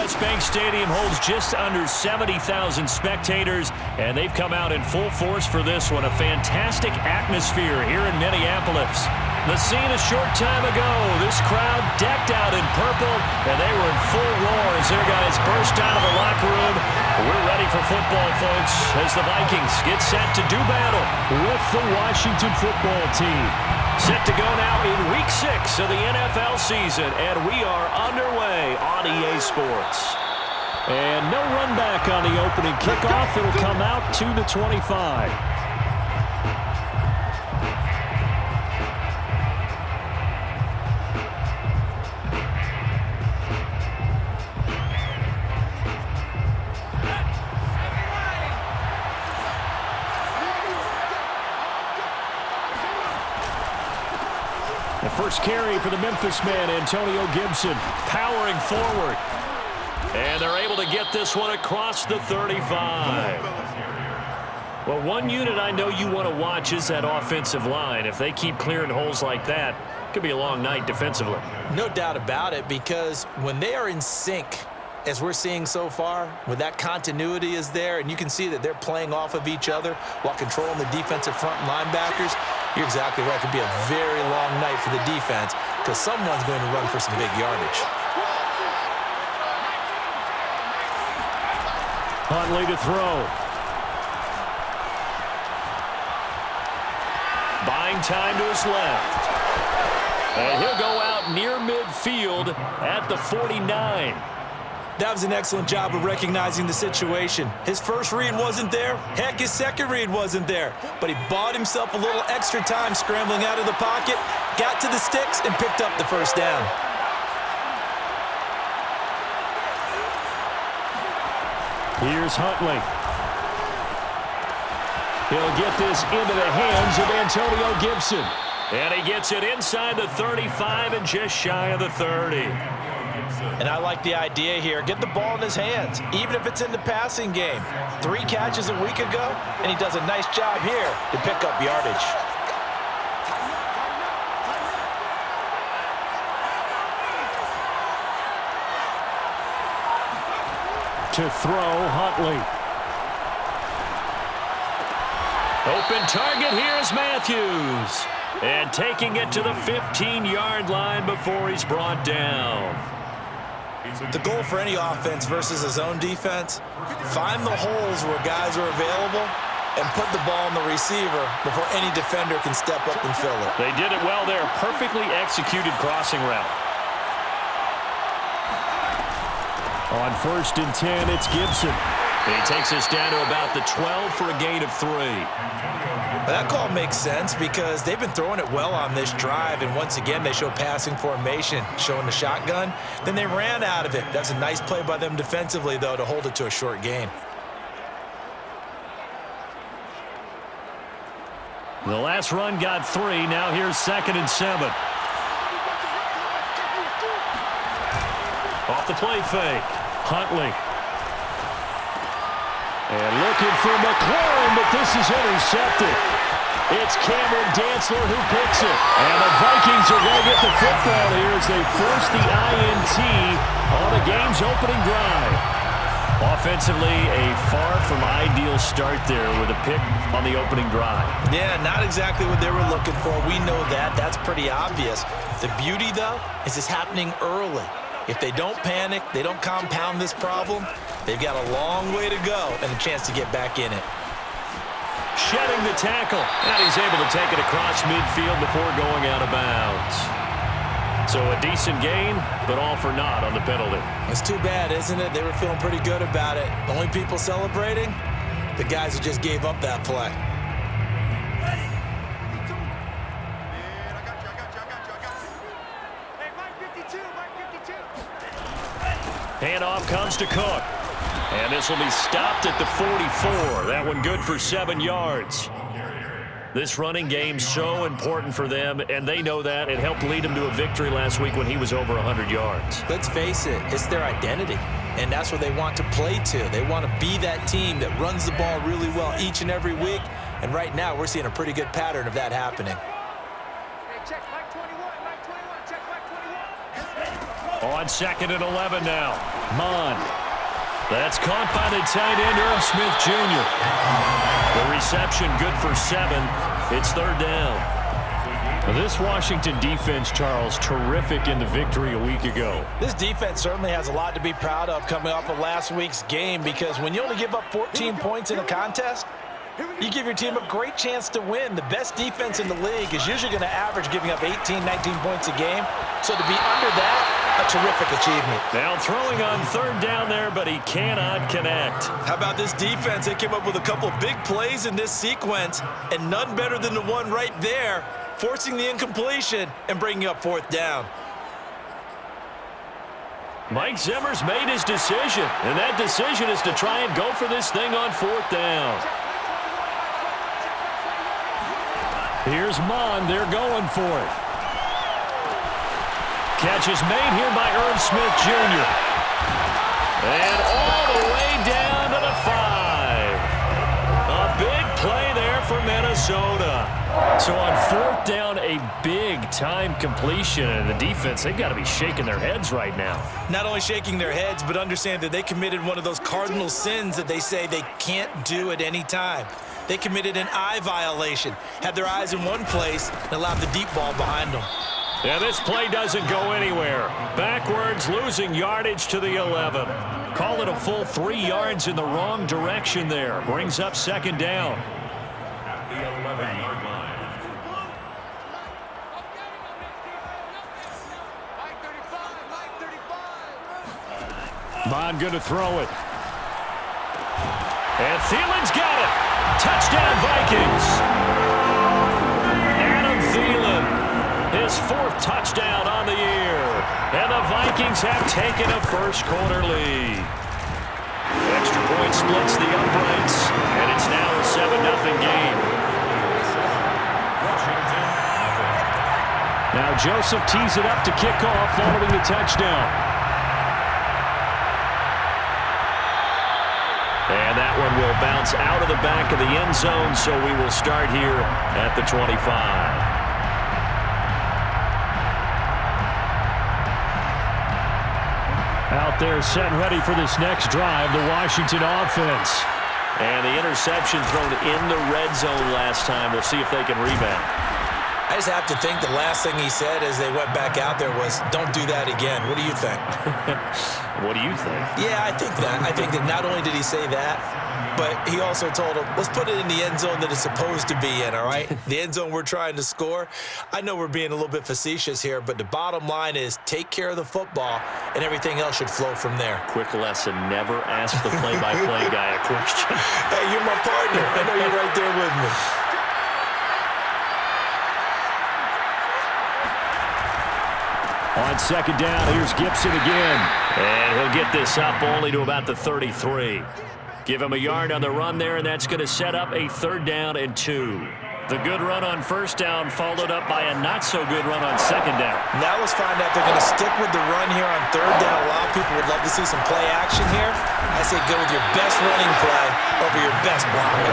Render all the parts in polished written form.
US Bank Stadium holds just under 70,000 spectators, and they've come out in full force for this one. A fantastic atmosphere here in Minneapolis. The scene a short time ago, this crowd decked out in purple, and they were in full roar as their guys burst out of the locker room. We're ready for football, folks, as the Vikings get set to do battle with the Washington football team. Set to go now in Week 6 of the NFL season, and we are underway on EA Sports. And no run back on the opening kickoff. It'll come out to the 25. The first carry for the Memphis man, Antonio Gibson, powering forward. And they're able to get this one across the 35. Well, one unit I know you want to watch is that offensive line. If they keep clearing holes like that, it could be a long night defensively. No doubt about it, because when they are in sync, as we're seeing so far, when that continuity is there, and you can see that they're playing off of each other while controlling the defensive front linebackers, you're exactly right. It could be a very long night for the defense because someone's going to run for some big yardage. Huntley to throw. Buying time to his left. And he'll go out near midfield at the 49. That was an excellent job of recognizing the situation. His first read wasn't there. Heck, his second read wasn't there. But he bought himself a little extra time scrambling out of the pocket, got to the sticks, and picked up the first down. Here's Huntley. He'll get this into the hands of Antonio Gibson. And he gets it inside the 35 and just shy of the 30. And I like the idea here. Get the ball in his hands, even if it's in the passing game. 3 catches a week ago, and he does a nice job here to pick up yardage. To throw, Huntley. Open target, here's Matthews. And taking it to the 15-yard line before he's brought down. The goal for any offense versus his own defense, find the holes where guys are available and put the ball on the receiver before any defender can step up and fill it. They did it well there. Perfectly executed crossing route. On 1st and 10, it's Gibson. He takes us down to about the 12 for a gain of 3. That call makes sense because they've been throwing it well on this drive, and once again they show passing formation, showing the shotgun. Then they ran out of it. That's a nice play by them defensively, though, to hold it to a short gain. The last run got 3. Now here's 2nd and 7. Off the play fake. Huntley. And looking for McLaurin, but this is intercepted. It's Cameron Dantzler who picks it. And the Vikings are going to get the football here as they force the INT on the game's opening drive. Offensively, a far from ideal start there with a pick on the opening drive. Yeah, not exactly what they were looking for. We know that. That's pretty obvious. The beauty, though, is it's happening early. If they don't panic, they don't compound this problem, they've got a long way to go and a chance to get back in it. Shedding the tackle, and he's able to take it across midfield before going out of bounds. So a decent gain, but all for naught on the penalty. It's too bad, isn't it? They were feeling pretty good about it. The only people celebrating, the guys who just gave up that play. Handoff comes to Cook. And this will be stopped at the 44. That one good for 7 yards. This running game's so important for them, and they know that. It helped lead them to a victory last week when he was over 100 yards. Let's face it, it's their identity, and that's where they want to play to. They want to be that team that runs the ball really well each and every week, and right now we're seeing a pretty good pattern of that happening. On 2nd and 11 now. Mon. That's caught by the tight end, Irv Smith Jr. The reception good for 7. It's 3rd down. This Washington defense, Charles, terrific in the victory a week ago. This defense certainly has a lot to be proud of coming off of last week's game, because when you only give up 14 points in a contest, you give your team a great chance to win. The best defense in the league is usually going to average giving up 18, 19 points a game. So to be under that, a terrific achievement. Now throwing on 3rd down there, but he cannot connect. How about this defense? They came up with a couple of big plays in this sequence, and none better than the one right there, forcing the incompletion and bringing up 4th down. Mike Zimmer's made his decision, and that decision is to try and go for this thing on 4th down. Here's Mon. They're going for it. Catch is made here by Irv Smith Jr. And all the way down to the 5. A big play there for Minnesota. So on 4th down, a big-time completion. And the defense, they've got to be shaking their heads right now. Not only shaking their heads, but understand that they committed one of those cardinal sins that they say they can't do at any time. They committed an eye violation, had their eyes in one place, and allowed the deep ball behind them. Yeah, this play doesn't go anywhere. Backwards, losing yardage to the 11. Call it a full 3 yards in the wrong direction there. Brings up 2nd down. The 11-yard line. Mon going to throw it. And Thielen's got it. Touchdown, Vikings. Adam Thielen, his 4th touchdown on the year. And the Vikings have taken a first-quarter lead. Extra point splits the uprights, and it's now a 7-0 game. Now Joseph tees it up to kick off following the touchdown. And that one will bounce out of the back of the end zone, so we will start here at the 25. Out there set ready for this next drive, the Washington offense. And the interception thrown in the red zone last time. We'll see if they can rebound. I just have to think the last thing he said as they went back out there was, don't do that again. What do you think? What do you think? Yeah, I think that. I think that not only did he say that, but he also told him, let's put it in the end zone that it's supposed to be in, all right? The end zone we're trying to score. I know we're being a little bit facetious here, but the bottom line is take care of the football, and everything else should flow from there. Quick lesson, never ask the play-by-play guy a question. Hey, you're my partner. I know you're right there with me. On 2nd down, here's Gibson again. And he'll get this up only to about the 33. Give him a yard on the run there, and that's going to set up a 3rd down and 2. The good run on 1st down followed up by a not-so-good run on 2nd down. Now let's find out they're going to stick with the run here on 3rd down. A lot of people would love to see some play action here. I say go with your best running play over your best blocker.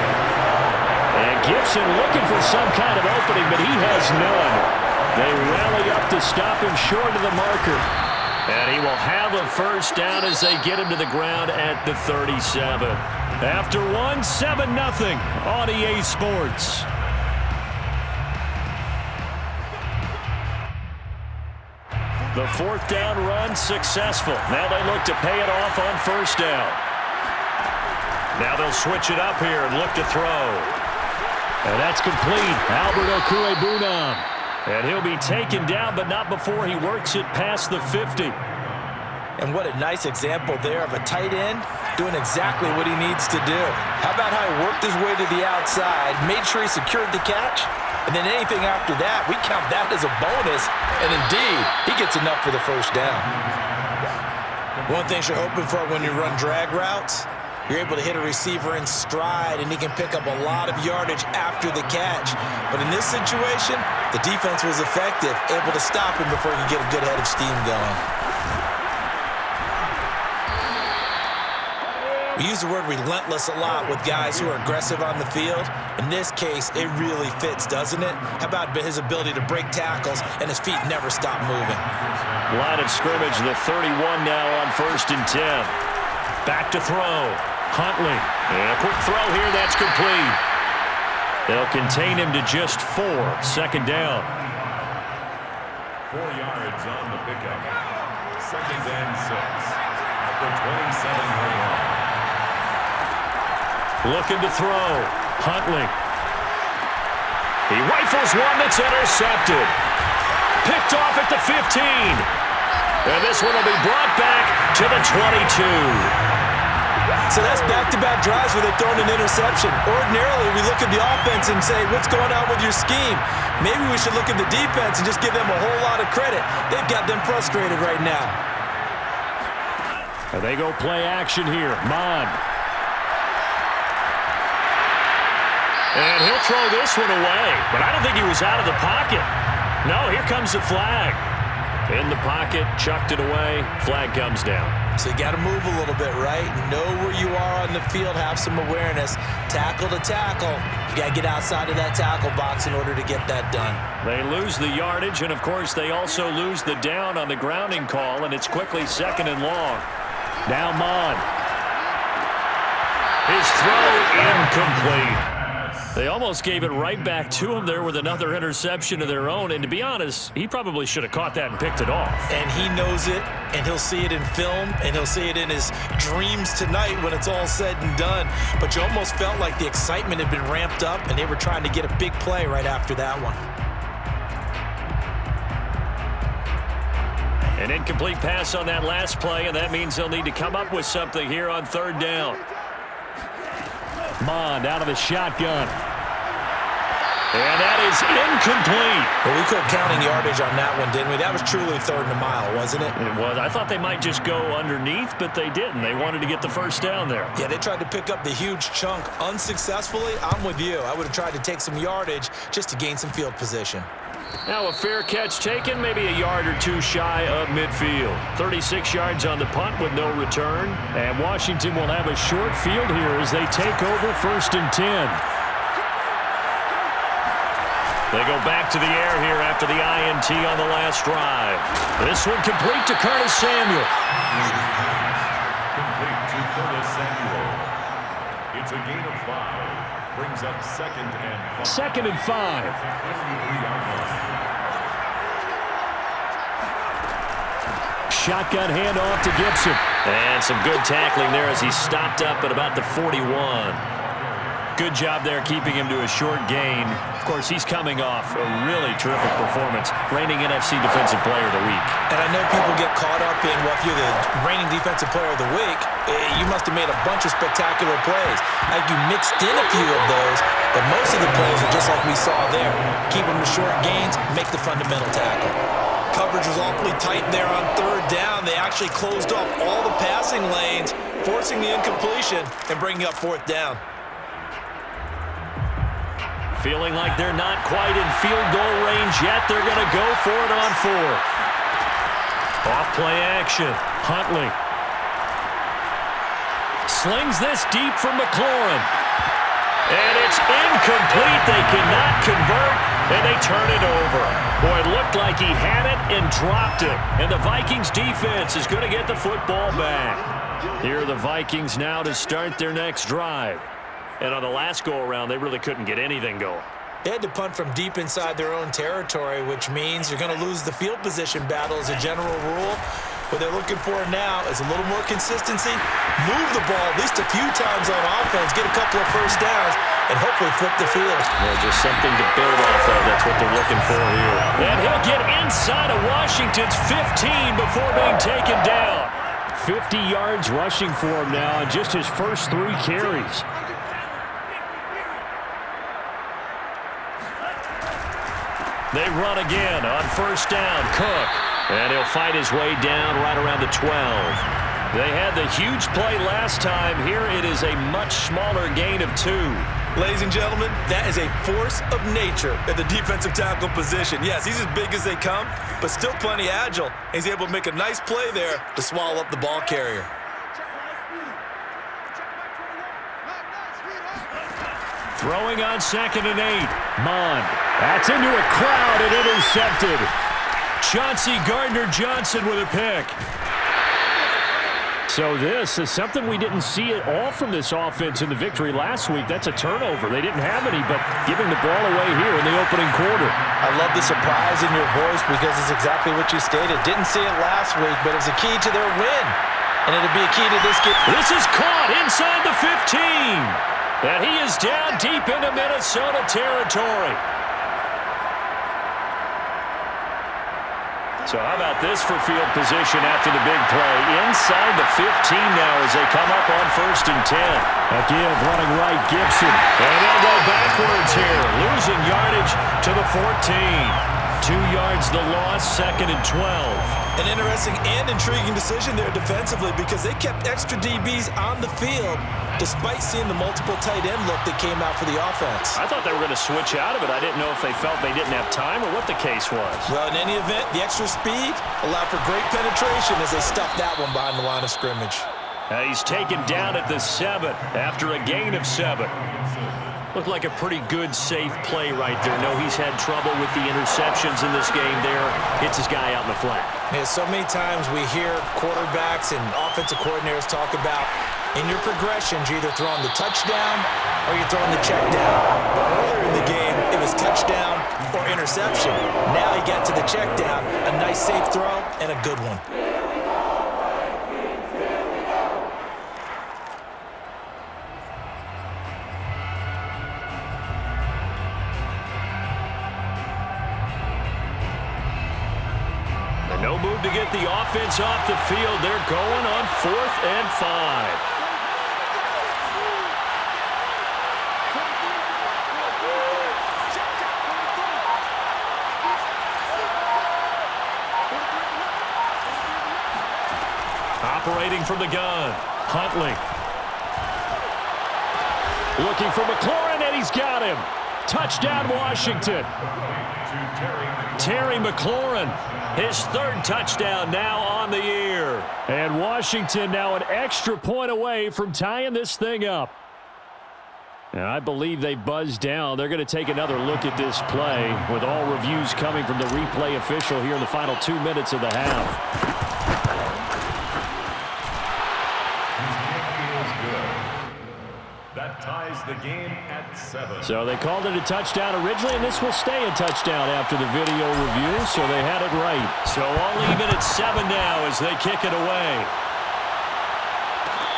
And Gibson looking for some kind of opening, but he has none. They rally up to stop him short of the marker. And he will have a 1st down as they get him to the ground at the 37. After 7-0 on EA Sports. The 4th down run successful. Now they look to pay it off on 1st down. Now they'll switch it up here and look to throw. And that's complete. Albert Okwuegbunam. And he'll be taken down, but not before he works it past the 50. And what a nice example there of a tight end doing exactly what he needs to do. How about how he worked his way to the outside, made sure he secured the catch, and then anything after that, we count that as a bonus. And indeed, he gets enough for the 1st down. One thing you're hoping for when you run drag routes, you're able to hit a receiver in stride, and he can pick up a lot of yardage after the catch. But in this situation, the defense was effective, able to stop him before he could get a good head of steam going. We use the word relentless a lot with guys who are aggressive on the field. In this case, it really fits, doesn't it? How about his ability to break tackles and his feet never stop moving? Line of scrimmage, the 31 now on 1st and 10. Back to throw. Huntley. And a quick throw here. That's complete. They'll contain him to just 4. 2nd down. 4 yards on the pickup. 2nd and 6. At the 27-yard line. Looking to throw. Huntley. He rifles one that's intercepted. Picked off at the 15. And this one will be brought back to the 22. So that's back-to-back drives where they've thrown an interception. Ordinarily, we look at the offense and say, what's going on with your scheme? Maybe we should look at the defense and just give them a whole lot of credit. They've got them frustrated right now. And they go play action here. Mon. And he'll throw this one away. But I don't think he was out of the pocket. No, here comes the flag. In the pocket, chucked it away. Flag comes down. So you got to move a little bit, right? Know where you are on the field. Have some awareness. Tackle to tackle. You got to get outside of that tackle box in order to get that done. They lose the yardage, and, of course, they also lose the down on the grounding call, and it's quickly 2nd and long. Now Mon. His throw incomplete. They almost gave it right back to him there with another interception of their own. And to be honest, he probably should have caught that and picked it off. And he knows it, and he'll see it in film, and he'll see it in his dreams tonight when it's all said and done. But you almost felt like the excitement had been ramped up, and they were trying to get a big play right after that one. An incomplete pass on that last play, and that means they'll need to come up with something here on 3rd down. Mond out of the shotgun. And that is incomplete. Well, we couldn't counting yardage on that one, didn't we? That was truly 3rd and a mile, wasn't it? It was. I thought they might just go underneath, but they didn't. They wanted to get the 1st down there. Yeah, they tried to pick up the huge chunk unsuccessfully. I'm with you. I would have tried to take some yardage just to gain some field position. Now a fair catch taken, maybe a yard or two shy of midfield. 36 yards on the punt with no return. And Washington will have a short field here as they take over 1st and 10. They go back to the air here after the INT on the last drive. This one complete to Curtis Samuel. Complete to Curtis Samuel. It's a gain of 5. Brings up 2nd and 5. 2nd and 5. Shotgun handoff to Gibson. And some good tackling there as he stopped up at about the 41. Good job there keeping him to a short gain. Of course, he's coming off a really terrific performance, reigning NFC Defensive Player of the Week. And I know people get caught up in, well, if you're the reigning Defensive Player of the Week, you must have made a bunch of spectacular plays. I think you mixed in a few of those, but most of the plays are just like we saw there. Keep them to short gains, make the fundamental tackle. Coverage was awfully tight there on 3rd down. They actually closed off all the passing lanes, forcing the incompletion and bringing up 4th down. Feeling like they're not quite in field goal range yet. They're going to go for it on 4th. Off play action. Huntley. Slings this deep from McLaurin. And it's incomplete. They cannot convert, and they turn it over. Boy, it looked like he had it and dropped it. And the Vikings defense is going to get the football back. Here are the Vikings now to start their next drive. And on the last go-around, they really couldn't get anything going. They had to punt from deep inside their own territory, which means you're going to lose the field position battle as a general rule. What they're looking for now is a little more consistency, move the ball at least a few times on offense, get a couple of 1st downs, and hopefully flip the field. Well, just something to build off of. That's what they're looking for here. And he'll get inside of Washington's 15 before being taken down. 50 yards rushing for him now in just his first 3 carries. They run again on 1st down. Cook. And he'll fight his way down right around the 12. They had the huge play last time. Here it is a much smaller gain of 2. Ladies and gentlemen, that is a force of nature at the defensive tackle position. Yes, he's as big as they come, but still plenty agile. He's able to make a nice play there to swallow up the ball carrier. Throwing on 2nd and 8. Mond. That's into a crowd and intercepted. Chauncey Gardner-Johnson with a pick. So this is something we didn't see at all from this offense in the victory last week. That's a turnover. They didn't have any, but giving the ball away here in the opening quarter. I love the surprise in your voice because it's exactly what you stated. Didn't see it last week, but it was a key to their win. And it'll be a key to this game. This is caught inside the 15. And he is down deep into Minnesota territory. So how about this for field position after the big play? Inside the 15 now as they come up on 1st and 10. A give running right, Gibson. And they'll go backwards here, losing yardage to the 14. 2 yards the loss, 2nd and 12. An interesting and intriguing decision there defensively because they kept extra DBs on the field despite seeing the multiple tight end look that came out for the offense. I thought they were going to switch out of it. I didn't know if they felt they didn't have time or what the case was. Well, in any event, the extra speed allowed for great penetration as they stuffed that one behind the line of scrimmage. He's taken down at the 7 after a gain of 7. Looked like a pretty good, safe play right there. No, he's had trouble with the interceptions in this game there. Hits his guy out in the flat. Yeah, so many times we hear quarterbacks and offensive coordinators talk about in your progressions, you're either throwing the touchdown or you're throwing the check down. But earlier in the game, it was touchdown or interception. Now he got to the check down, a nice safe throw, and a good one. No move to get the offense off the field. They're going on 4th and 5. Operating from the gun, Huntley. Looking for McLaurin, and he's got him. Touchdown, Washington. Terry McLaurin, his 3rd touchdown now on the year. And Washington now an extra point away from tying this thing up. And I believe they buzzed down. They're going to take another look at this play with all reviews coming from the replay official here in the final 2 minutes of the half. That ties the game at 7. So they called it a touchdown originally, and this will stay a touchdown after the video review, so they had it right. So all even at 7 now as they kick it away.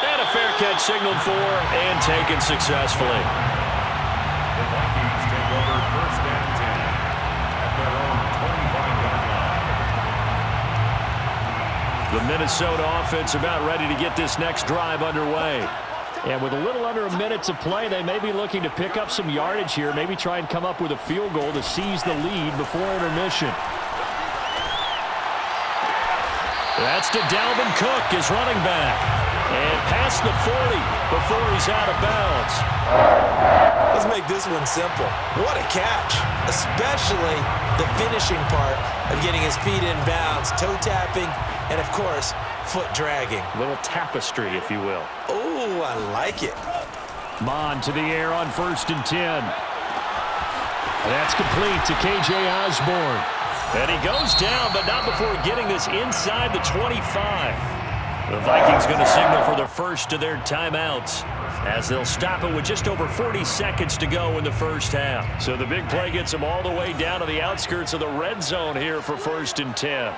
And a fair catch signaled for and taken successfully. The Vikings take over 1st and 10 at their own 25-yard line. The Minnesota offense about ready to get this next drive underway. And with a little under a minute to play, they may be looking to pick up some yardage here, maybe try and come up with a field goal to seize the lead before intermission. That's to Dalvin Cook, his running back. And past the 40 before he's out of bounds. Let's make this one simple. What a catch, especially the finishing part of getting his feet in bounds, toe tapping, and, of course, foot dragging. A little tapestry, if you will. Oh, I like it. Mond to the air on 1st and 10. That's complete to K.J. Osborne. And he goes down, but not before getting this inside the 25. The Vikings going to signal for the first of their timeouts as they'll stop it with just over 40 seconds to go in the first half. So the big play gets them all the way down to the outskirts of the red zone here for 1st and 10.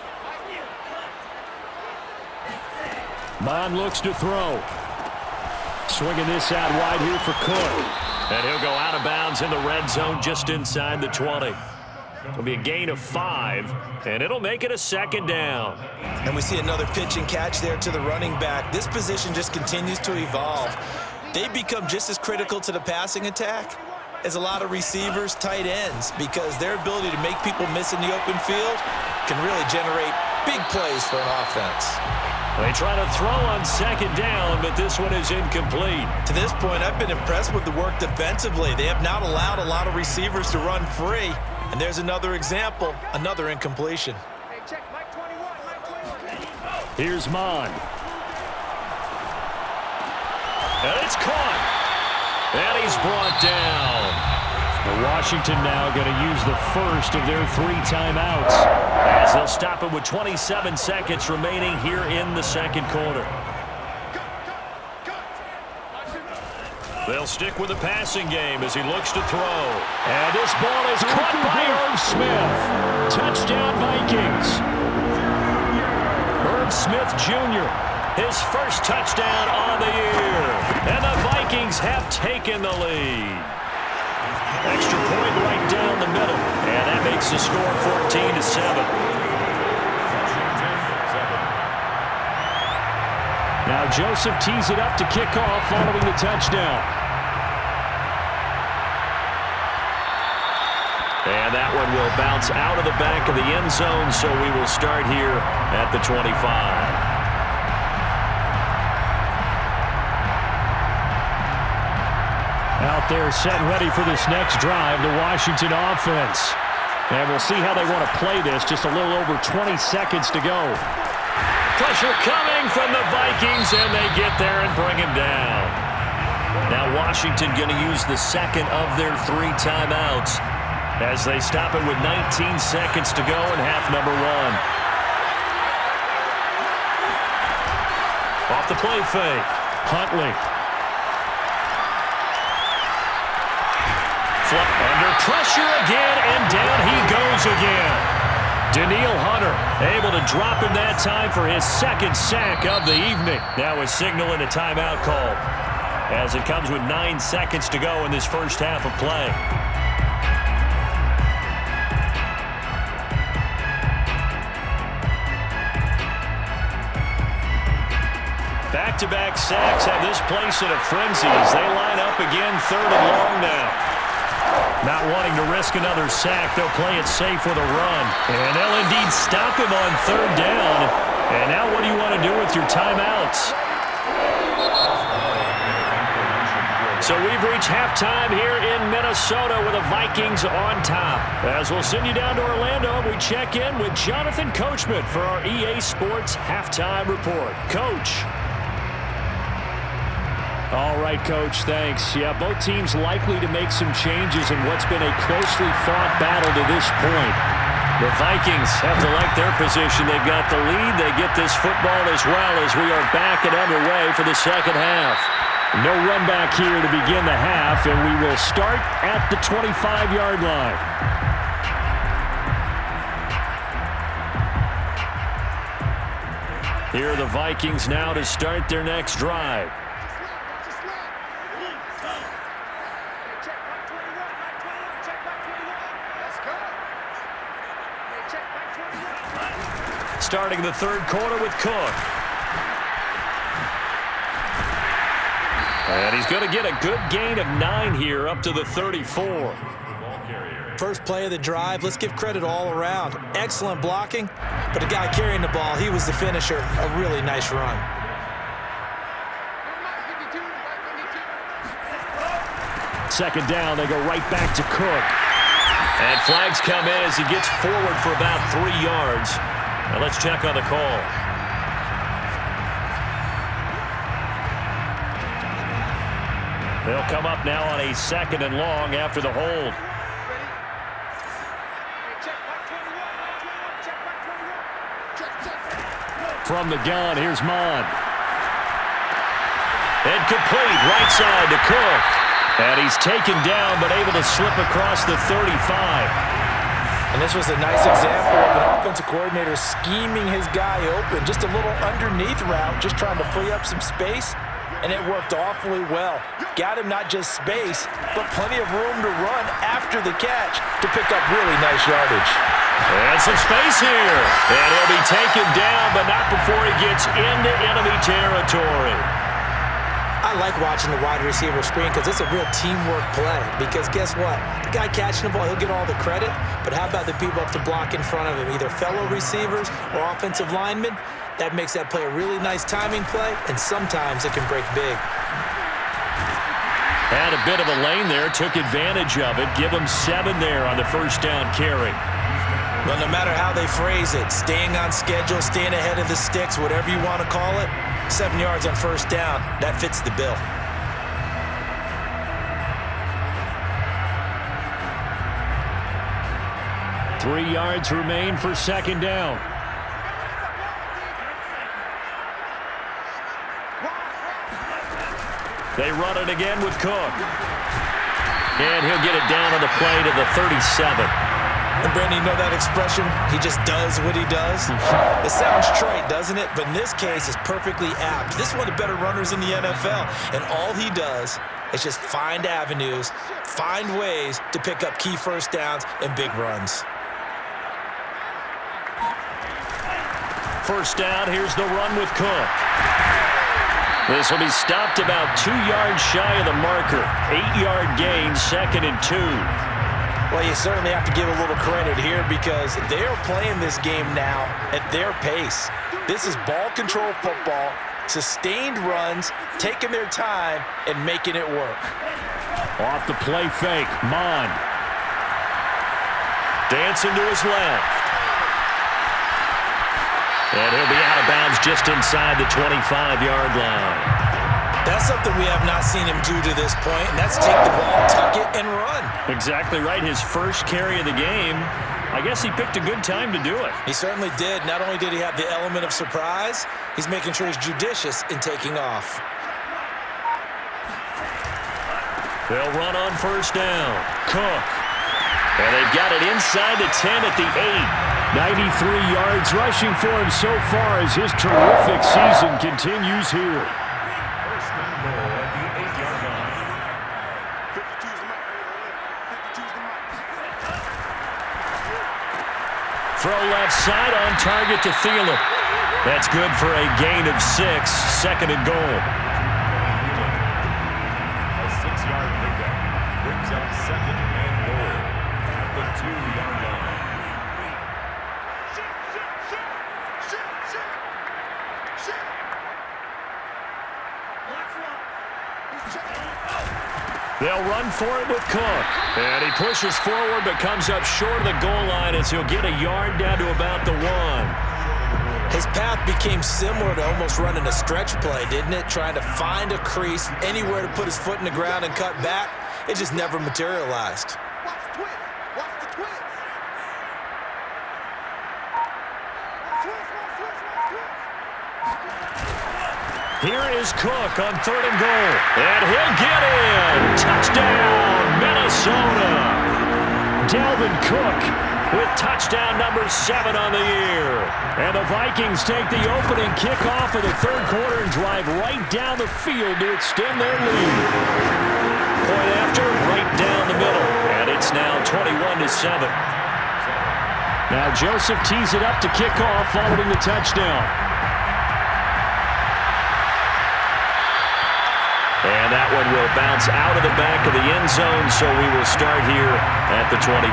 Mond looks to throw. Swinging this out wide here for Cook. And he'll go out of bounds in the red zone just inside the 20. It'll be a gain of 5, and it'll make it a 2nd down. And we see another pitch and catch there to the running back. This position just continues to evolve. They become just as critical to the passing attack as a lot of receivers, tight ends, because their ability to make people miss in the open field can really generate big plays for an offense. They try to throw on 2nd down, but this one is incomplete. To this point, I've been impressed with the work defensively. They have not allowed a lot of receivers to run free. And there's another example, another incompletion. Here's Mond. And it's caught. And he's brought down. Washington now going to use the first of their 3 timeouts as they'll stop it with 27 seconds remaining here in the second quarter. They'll stick with the passing game as he looks to throw. And this ball is caught by Irv Smith. Touchdown, Vikings. Irv Smith Jr., his first touchdown on the year. And the Vikings have taken the lead. Extra point right down the middle. And that makes the score 14-7. Now Joseph tees it up to kick off following the touchdown. And that one will bounce out of the back of the end zone, so we will start here at the 25. Out there set and ready for this next drive, the Washington offense. And we'll see how they want to play this. Just a little over 20 seconds to go. Pressure coming from the Vikings, and they get there and bring him down. Now Washington going to use the second of their 3 timeouts as they stop it with 19 seconds to go in half number 1. Off the play fake. Huntley. Under pressure again, and down he goes again. Danielle Hunter able to drop him that time for his second sack of the evening. Now a signal and a timeout call as it comes with 9 seconds to go in this first half of play. Back-to-back sacks have this place in a frenzy as they line up again 3rd and long now. Not wanting to risk another sack, they'll play it safe with a run. And they'll indeed stop him on 3rd down. And now what do you want to do with your timeouts? So we've reached halftime here in Minnesota with the Vikings on top. As we'll send you down to Orlando, we check in with Jonathan Coachman for our EA Sports Halftime Report. Coach. All right, Coach, thanks. Yeah, both teams likely to make some changes in what's been a closely fought battle to this point. The Vikings have to like their position. They've got the lead. They get this football as well as we are back and underway for the second half. No run back here to begin the half, and we will start at the 25-yard line. Here are the Vikings now to start their next drive. Starting the 3rd quarter with Cook. And he's going to get a good gain of 9 here up to the 34. First play of the drive, let's give credit all around. Excellent blocking, but the guy carrying the ball, he was the finisher. A really nice run. Second down, they go right back to Cook. And flags come in as he gets forward for about 3 yards. Now let's check on the call. They'll come up now on a 2nd and long after the hold. From the gun, here's Mond. And complete right side to Cook. And he's taken down but able to slip across the 35. And this was a nice example of an offensive coordinator scheming his guy open. Just a little underneath route, just trying to free up some space. And it worked awfully well. Got him not just space, but plenty of room to run after the catch to pick up really nice yardage. And some space here. And he'll be taken down, but not before he gets into enemy territory. I like watching the wide receiver screen because it's a real teamwork play. Because guess what? The guy catching the ball, he'll get all the credit. But how about the people up to block in front of him? Either fellow receivers or offensive linemen. That makes that play a really nice timing play, and sometimes it can break big. Had a bit of a lane there, took advantage of it. Give him 7 there on the first down carry. Well, no matter how they phrase it, staying on schedule, staying ahead of the sticks, whatever you want to call it, 7 yards on first down, that fits the bill. 3 yards remain for second down. They run it again with Cook. And he'll get it down on the play to the 37. And Brandon, you know that expression? He just does what he does. It sounds trite, doesn't it? But in this case, it's perfectly apt. This is one of the better runners in the NFL. And all he does is just find avenues, find ways to pick up key first downs and big runs. First down, here's the run with Cook. This will be stopped about 2 yards shy of the marker. 8-yard gain, 2nd and 2. Well, you certainly have to give a little credit here because they are playing this game now at their pace. This is ball control football, sustained runs, taking their time, and making it work. Off the play fake, Mon. Dancing to his left. And he'll be out of bounds just inside the 25-yard line. That's something we have not seen him do to this point, and that's take the ball, tuck it, and run. Exactly right. His first carry of the game. I guess he picked a good time to do it. He certainly did. Not only did he have the element of surprise, he's making sure he's judicious in taking off. They'll run on first down. Cook. And they've got it inside the 10 at the 8. 93 yards rushing for him so far as his terrific season continues here. First and goal at the 8-yard line. Throw left side on target to Thielen. That's good for a gain of 6. 2nd and goal. A 6-yard pickup brings up 2nd and goal at the 2-yard line. They'll run for it with Cook. And he pushes forward but comes up short of the goal line as he'll get a yard down to about the 1. His path became similar to almost running a stretch play, didn't it? Trying to find a crease, anywhere to put his foot in the ground and cut back. It just never materialized. Watch the twist. Watch the twist. Here is Cook on 3rd and goal. And he'll get in. Touchdown, Minnesota. Dalvin Cook with touchdown number 7 on the year. And the Vikings take the opening kickoff of the 3rd quarter and drive right down the field to extend their lead. Point after, right down the middle. And it's now 21-7. Now Joseph tees it up to kick off following the touchdown. And that one will bounce out of the back of the end zone, so we will start here at the 25.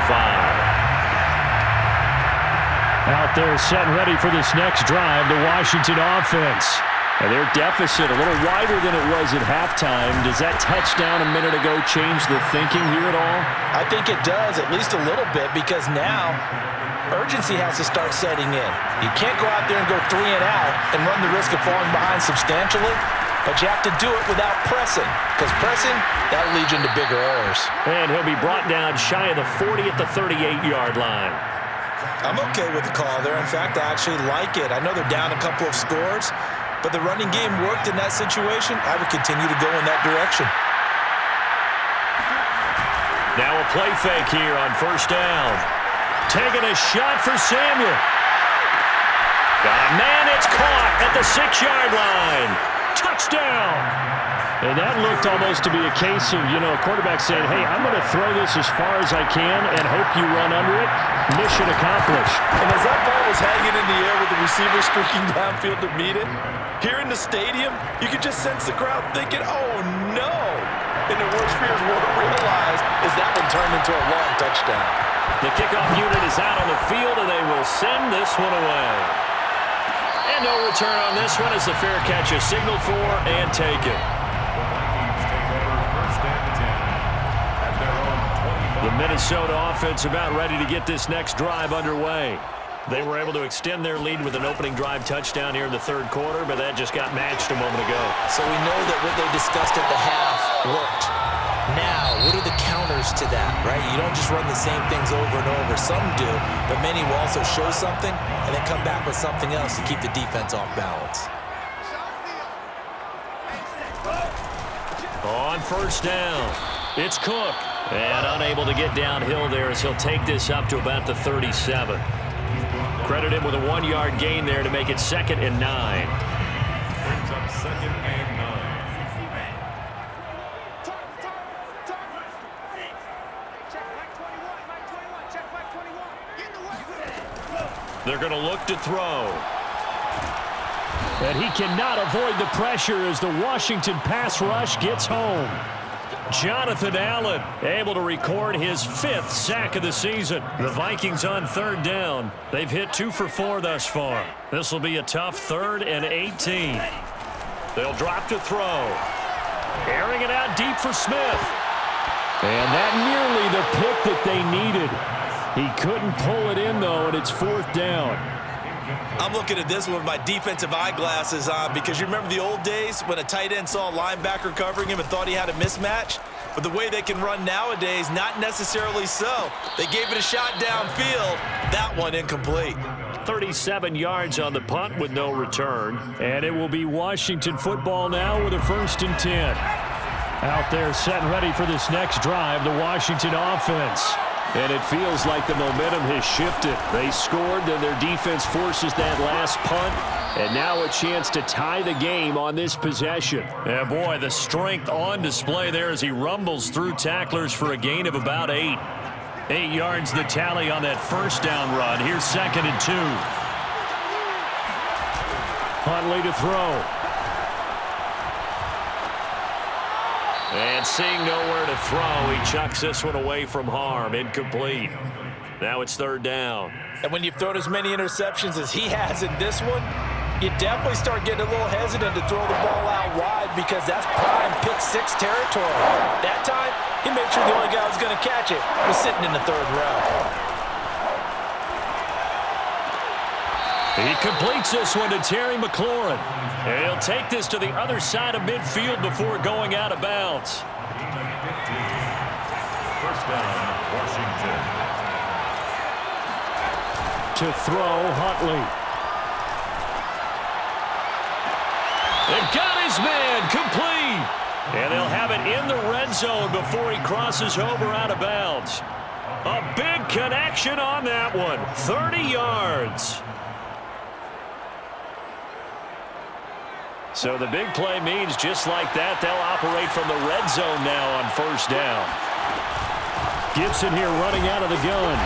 Out there set and ready for this next drive, the Washington offense. And their deficit a little wider than it was at halftime. Does that touchdown a minute ago change the thinking here at all? I think it does, at least a little bit, because now urgency has to start setting in. You can't go out there and go 3 and out and run the risk of falling behind substantially. But you have to do it without pressing, because pressing, that'll lead you into bigger errors. And he'll be brought down shy of the 40 at the 38-yard line. I'm okay with the call there. In fact, I actually like it. I know they're down a couple of scores, but the running game worked in that situation. I would continue to go in that direction. Now a play fake here on first down. Taking a shot for Samuel. Got a man, it's caught at the 6-yard line. Touchdown! And that looked almost to be a case of, a quarterback said, hey, I'm going to throw this as far as I can and hope you run under it. Mission accomplished. And as that ball was hanging in the air with the receiver streaking downfield to meet it, here in the stadium, you could just sense the crowd thinking, oh, no. And the worst fears weren't realized as that one turned into a long touchdown. The kickoff unit is out on the field, and they will send this one away. And no return on this one as the fair catch is signaled for and taken. The Minnesota offense about ready to get this next drive underway. They were able to extend their lead with an opening drive touchdown here in the 3rd quarter, but that just got matched a moment ago. So we know that what they discussed at the half worked. Now, what are the counters approach to that, right? You don't just run the same things over and over. Some do, but many will also show something and then come back with something else to keep the defense off balance. On first down, it's Cook. And unable to get downhill there as he'll take this up to about the 37. Credit him with a 1-yard gain there to make it 2nd and 9. Brings up 2nd and 9. They're going to look to throw. And he cannot avoid the pressure as the Washington pass rush gets home. Jonathan Allen able to record his 5th sack of the season. The Vikings on 3rd down. They've hit 2 for 4 thus far. This will be a tough 3rd and 18. They'll drop to throw. Airing it out deep for Smith. And that nearly the pick that they needed. He couldn't pull it in, though, and it's 4th down. I'm looking at this one with my defensive eyeglasses on because you remember the old days when a tight end saw a linebacker covering him and thought he had a mismatch? But the way they can run nowadays, not necessarily so. They gave it a shot downfield. That one incomplete. 37 yards on the punt with no return. And it will be Washington football now with a 1st and 10. Out there set and ready for this next drive, the Washington offense. And it feels like the momentum has shifted. They scored, then their defense forces that last punt. And now a chance to tie the game on this possession. Yeah, boy, the strength on display there as he rumbles through tacklers for a gain of about 8. 8 yards the tally on that 1st down run. Here's 2nd and 2. Huntley to throw. And seeing nowhere to throw, he chucks this one away from harm. Incomplete. Now it's 3rd down. And when you've thrown as many interceptions as he has in this one, you definitely start getting a little hesitant to throw the ball out wide because that's prime pick 6 territory. That time, he made sure the only guy who was going to catch it was sitting in the 3rd row. He completes this one to Terry McLaurin. And he'll take this to the other side of midfield before going out of bounds. 1st down, Washington. To throw, Huntley. And got his man complete. And they'll have it in the red zone before he crosses over out of bounds. A big connection on that one. 30 yards. So the big play means just like that, they'll operate from the red zone now on 1st down. Gibson here running out of the gun.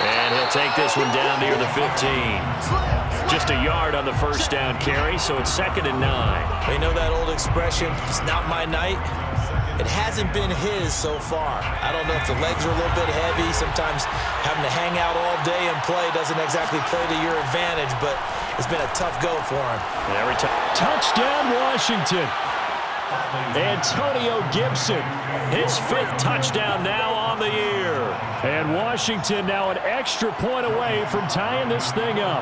And he'll take this one down near the 15. Just a yard on the 1st down carry, so it's 2nd and 9. They know that old expression, it's not my night. It hasn't been his so far. I don't know if the legs are a little bit heavy. Sometimes having to hang out all day and play doesn't exactly play to your advantage, but it's been a tough go for him. Every time. Touchdown, Washington. Antonio Gibson, his 5th touchdown now on the year. And Washington now an extra point away from tying this thing up.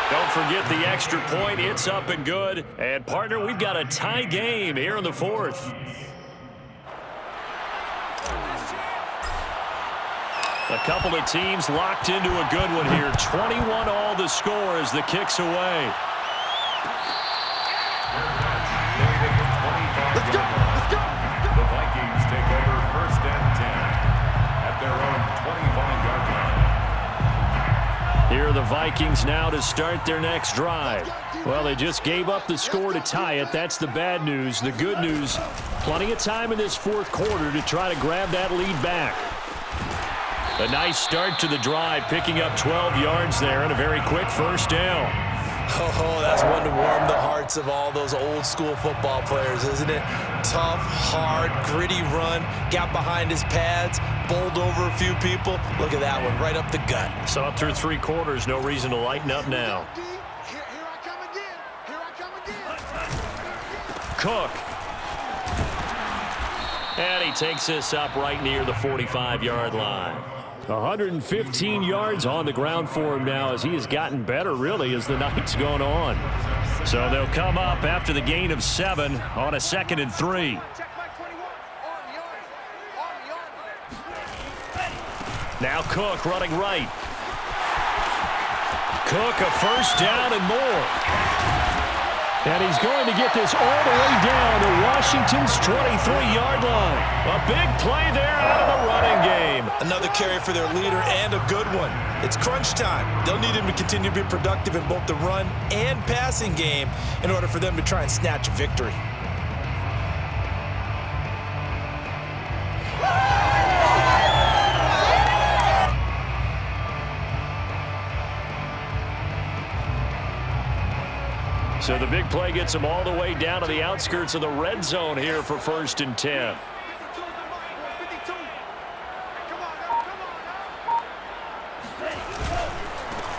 Don't forget the extra point. It's up and good. And, partner, we've got a tie game here in the 4th. A couple of teams locked into a good one here. 21 all the score as the kick's away. Let's go! Let's go! The Vikings take over 1st and 10 at their own 25-yard line. Here are the Vikings now to start their next drive. Well, they just gave up the score to tie it. That's the bad news. The good news, plenty of time in this 4th quarter to try to grab that lead back. A nice start to the drive, picking up 12 yards there and a very quick 1st down. Oh, that's one to warm the hearts of all those old-school football players, isn't it? Tough, hard, gritty run, got behind his pads, bowled over a few people. Look at that one, right up the gut. So up through 3 quarters, no reason to lighten up now. Here I come again. Here I come again. Cook. And he takes this up right near the 45-yard line. 115 yards on the ground for him now as he has gotten better, really, as the night's gone on. So they'll come up after the gain of 7 on a 2nd and 3. Now Cook running right. Cook a first down and more. And he's going to get this all the way down to Washington's 23-yard line. A big play there out of the running game. Another carry for their leader and a good one. It's crunch time. They'll need him to continue to be productive in both the run and passing game in order for them to try and snatch a victory. So the big play gets them all the way down to the outskirts of the red zone here for 1st and 10.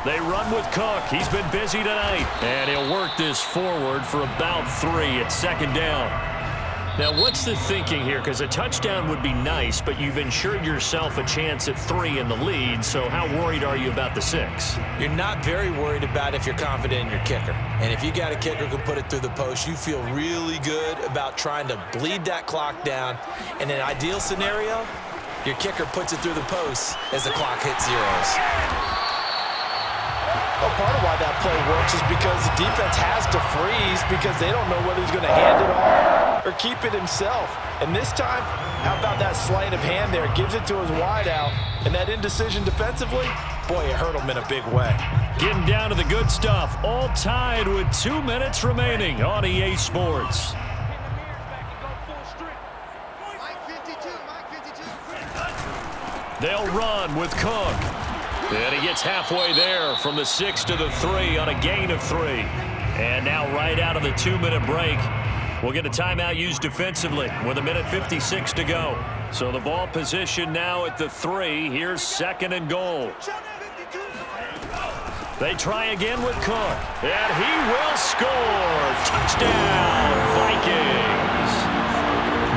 They run with Cook. He's been busy tonight. And he'll work this forward for about 3 at 2nd down. Now, what's the thinking here? Because a touchdown would be nice, but you've ensured yourself a chance at 3 in the lead, so how worried are you about the 6? You're not very worried about if you're confident in your kicker. And if you got a kicker who can put it through the post, you feel really good about trying to bleed that clock down. In an ideal scenario, your kicker puts it through the post as the clock hits zeros. Well, part of why that play works is because the defense has to freeze because they don't know whether he's going to hand it off or keep it himself. And this time, how about that sleight of hand there? Gives it to his wideout. And that indecision defensively, boy, it hurt him in a big way. Getting down to the good stuff. All tied with 2 minutes remaining on EA Sports. They'll run with Cook. And he gets halfway there from the 6 to the 3 on a gain of 3. And now right out of the 2-minute break, we'll get a timeout used defensively with 1:56 to go. So the ball position now at the 3. Here's 2nd and goal. They try again with Cook. And he will score. Touchdown, Vikings.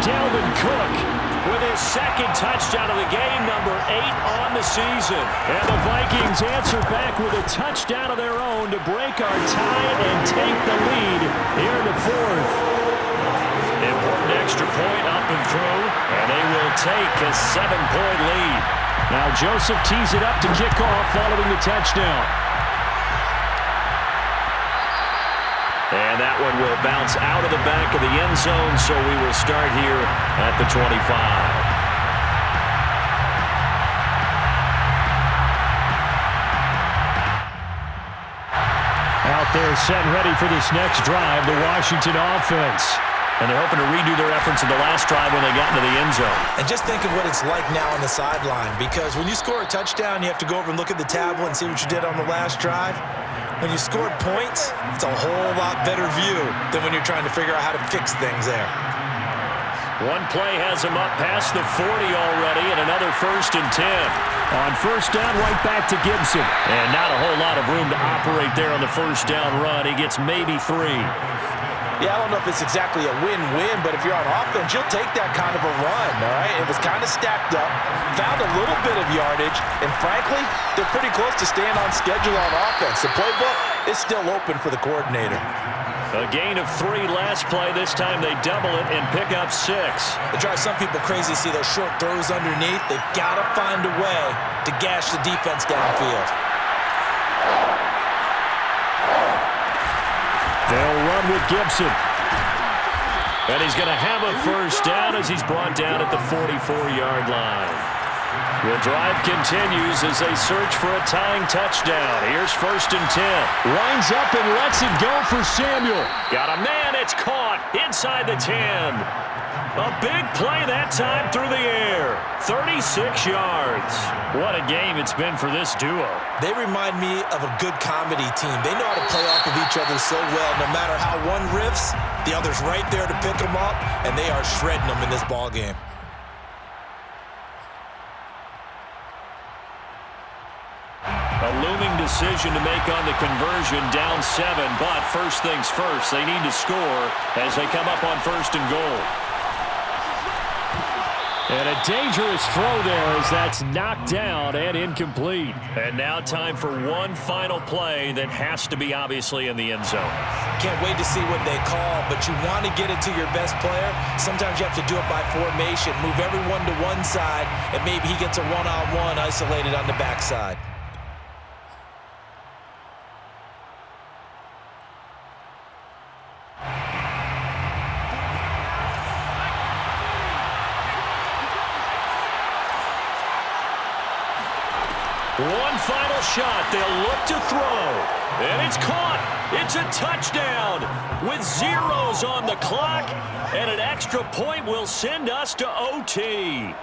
Dalvin Cook with his 2nd touchdown of the game, number 8 on the season. And the Vikings answer back with a touchdown of their own to break our tie and take the lead here in the 4th. Important extra point up and through, and they will take a 7-point lead. Now Joseph tees it up to kick off following the touchdown. And that one will bounce out of the back of the end zone, so we will start here at the 25. Out there set and ready for this next drive, the Washington offense. And they're hoping to redo their efforts in the last drive when they got into the end zone. And just think of what it's like now on the sideline, because when you score a touchdown, you have to go over and look at the tablet and see what you did on the last drive. When you scored points, it's a whole lot better view than when you're trying to figure out how to fix things there. One play has him up past the 40 already, and another 1st and 10. On 1st down, right back to Gibson. And not a whole lot of room to operate there on the 1st down run. He gets maybe 3. Yeah, I don't know if it's exactly a win-win, but if you're on offense, you'll take that kind of a run, all right? It was kind of stacked up, found a little bit of yardage, and frankly, they're pretty close to staying on schedule on offense. The playbook is still open for the coordinator. A gain of 3 last play. This time they double it and pick up 6. It drives some people crazy to see those short throws underneath. They've got to find a way to gash the defense downfield. They'll run with Gibson. And he's going to have a 1st down as he's brought down at the 44-yard line. The drive continues as they search for a tying touchdown. Here's 1st and 10. Winds up and lets it go for Samuel. Got a man. It's caught inside the 10. A big play that time through the air. 36 yards. What a game it's been for this duo. They remind me of a good comedy team. They know how to play off of each other so well. No matter how one riffs, the other's right there to pick them up, and they are shredding them in this ball game. A looming decision to make on the conversion, down 7, but first things first, they need to score as they come up on 1st and goal. And a dangerous throw there as that's knocked down and incomplete. And now time for one final play that has to be obviously in the end zone. Can't wait to see what they call, but you want to get it to your best player. Sometimes you have to do it by formation. Move everyone to one side, and maybe he gets a one-on-one isolated on the backside. One final shot. They'll look to throw. And it's caught. It's a touchdown with zeros on the clock. And an extra point will send us to OT.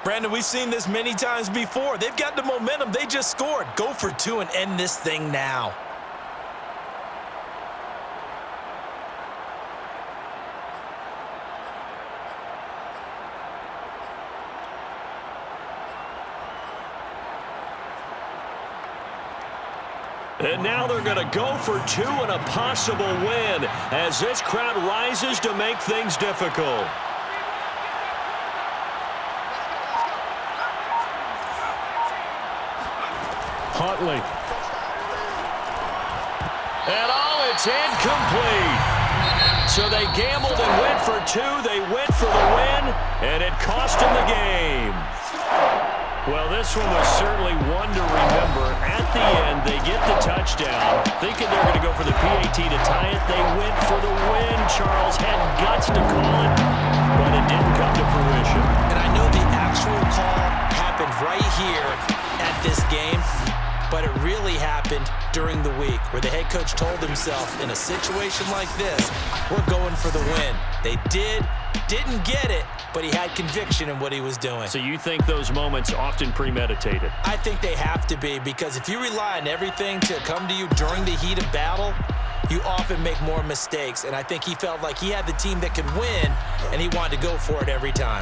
Brandon, we've seen this many times before. They've got the momentum. They just scored. Go for two and end this thing now. And now they're going to go for two and a possible win as this crowd rises to make things difficult. Huntley. And it's incomplete. So they gambled and went for two. They went for the win, and it cost them the game. Well, this one was certainly one to remember. At the end, they get the touchdown. Thinking they're going to go for the PAT to tie it, they went for the win. Charles had guts to call it, but it didn't come to fruition. And I know the actual call happened right here at this game, but it really happened during the week where the head coach told himself, in a situation like this, we're going for the win. They didn't get it, but he had conviction in what he was doing. So you think those moments often premeditated? I think they have to be, because if you rely on everything to come to you during the heat of battle, you often make more mistakes. And I think he felt like he had the team that could win, and he wanted to go for it every time.